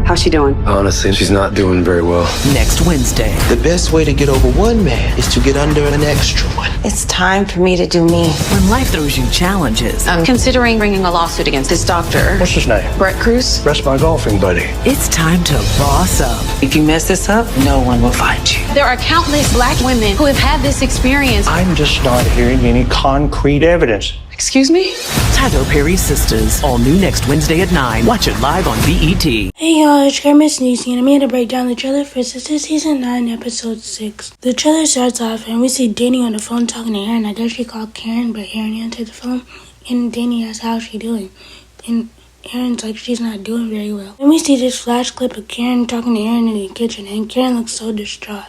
How's she doing? Honestly, she's not doing very well. Next Wednesday. The best way to get over one man is to get under an extra one. It's time for me to do me. When life throws you challenges. I'm considering bringing a lawsuit against this doctor. What's his name? Brett Cruz. Brett's my golfing buddy. It's time to boss up. If you mess this up, no one will find you. There are countless black women who have had this experience. I'm just not hearing any concrete evidence. Excuse me? Tyler Perry Sistas. All new next Wednesday at 9. Watch it live on BET. Hey y'all, it's your Missniecytv, and I'm here to break down the trailer for Sistas Season 9, Episode 6. The trailer starts off, and we see Danny on the phone talking to Aaron. I guess she called Karen, but Aaron answered the phone, and Danny asks how she doing. And Aaron's like, she's not doing very well. Then we see this flash clip of Karen talking to Aaron in the kitchen, and Karen looks so distraught.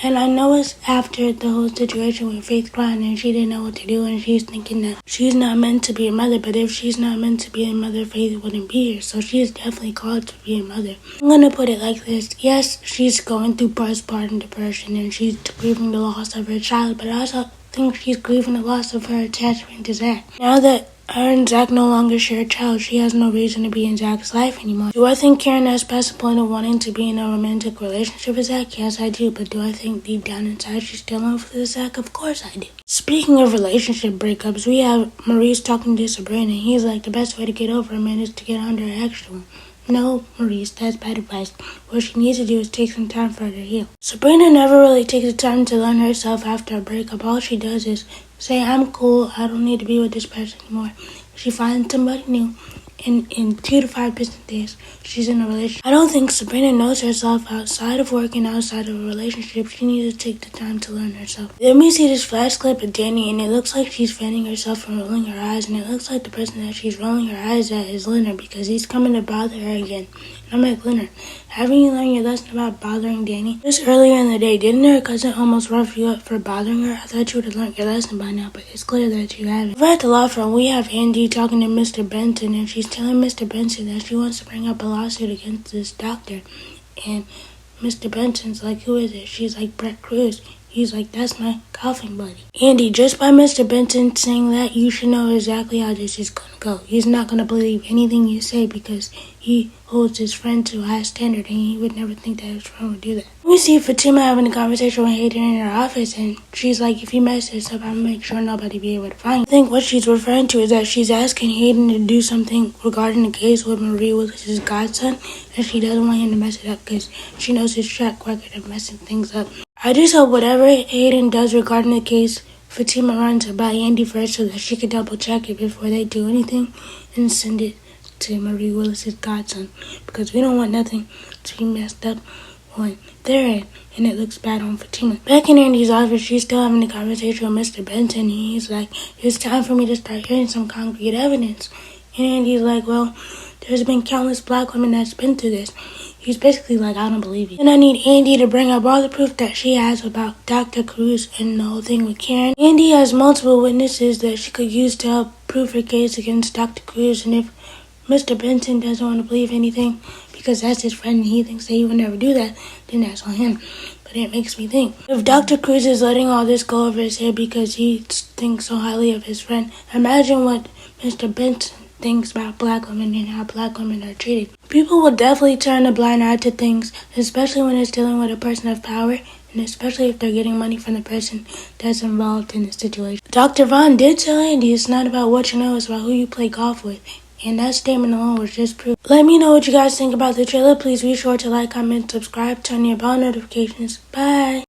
And I know it's after the whole situation with Faith crying and she didn't know what to do, and she's thinking that she's not meant to be a mother, but if she's not meant to be a mother, Faith wouldn't be here. So she is definitely called to be a mother. I'm gonna put it like this. Yes, she's going through postpartum depression and she's grieving the loss of her child, but I also think she's grieving the loss of her attachment to Zach. Now that her and Zach no longer share a child, she has no reason to be in Zach's life anymore. Do I think Karen has passed the point of wanting to be in a romantic relationship with Zach? Yes, I do. But do I think deep down inside she's still in love with Zach? Of course I do. Speaking of relationship breakups, we have Maurice talking to Sabrina. He's like, the best way to get over a man is to get under an extra one. No, Maurice, that's bad advice. What she needs to do is take some time for her to heal. Sabrina never really takes the time to learn herself after a breakup. All she does is say, I'm cool, I don't need to be with this person anymore. She finds somebody new, and in 2 to 5 business days, she's in a relationship. I don't think Sabrina knows herself outside of work and outside of a relationship. She needs to take the time to learn herself. Then we see this flash clip of Danny, and it looks like she's fanning herself from rolling her eyes, and it looks like the person that she's rolling her eyes at is Leonard, because he's coming to bother her again. And I'm like, Leonard, haven't you learned your lesson about bothering Danny? Just earlier in the day, didn't her cousin almost rough you up for bothering her? I thought you would have learned your lesson by now, but it's clear that you haven't. Over at the law firm, we have Andy talking to Mr. Benson, and she's telling Mr. Benson that she wants to bring up a lawsuit against this doctor. And Mr. Benson's like, who is it? She's like, Brett Cruz. He's like, that's my golfing buddy. Andy, just by Mr. Benson saying that, you should know exactly how this is going to go. He's not going to believe anything you say because he holds his friend to a high standard, and he would never think that his friend would do that. We see Fatima having a conversation with Hayden in her office, and she's like, if you mess this up, I'm going to make sure nobody be able to find you. I think what she's referring to is that she's asking Hayden to do something regarding the case with Marie Willis's godson, and she doesn't want him to mess it up because she knows his track record of messing things up. I just hope whatever Hayden does regarding the case, Fatima runs it by Andy first so that she can double check it before they do anything and send it to Marie Willis's godson, because we don't want nothing to be messed up on their end and it looks bad on Fatima. Back in Andy's office, she's still having a conversation with Mr. Benson, and he's like, it's time for me to start hearing some concrete evidence. And Andy's like, well, there's been countless black women that's been through this. He's basically like, I don't believe you. And I need Andy to bring up all the proof that she has about Dr. Cruz and the whole thing with Karen. Andy has multiple witnesses that she could use to help prove her case against Dr. Cruz, and if Mr. Benson doesn't want to believe anything because that's his friend and he thinks that he would never do that, then that's on him. But it makes me think, if Dr. Cruz is letting all this go over his head because he thinks so highly of his friend, imagine what Mr. Benson thinks about black women and how black women are treated. People will definitely turn a blind eye to things, especially when it's dealing with a person of power, and especially if they're getting money from the person that's involved in the situation. Dr. Vaughn did tell Andy it's not about what you know, it's about who you play golf with. And that statement alone was just proof. Let me know what you guys think about the trailer. Please be sure to like, comment, subscribe, turn your bell notifications. Bye!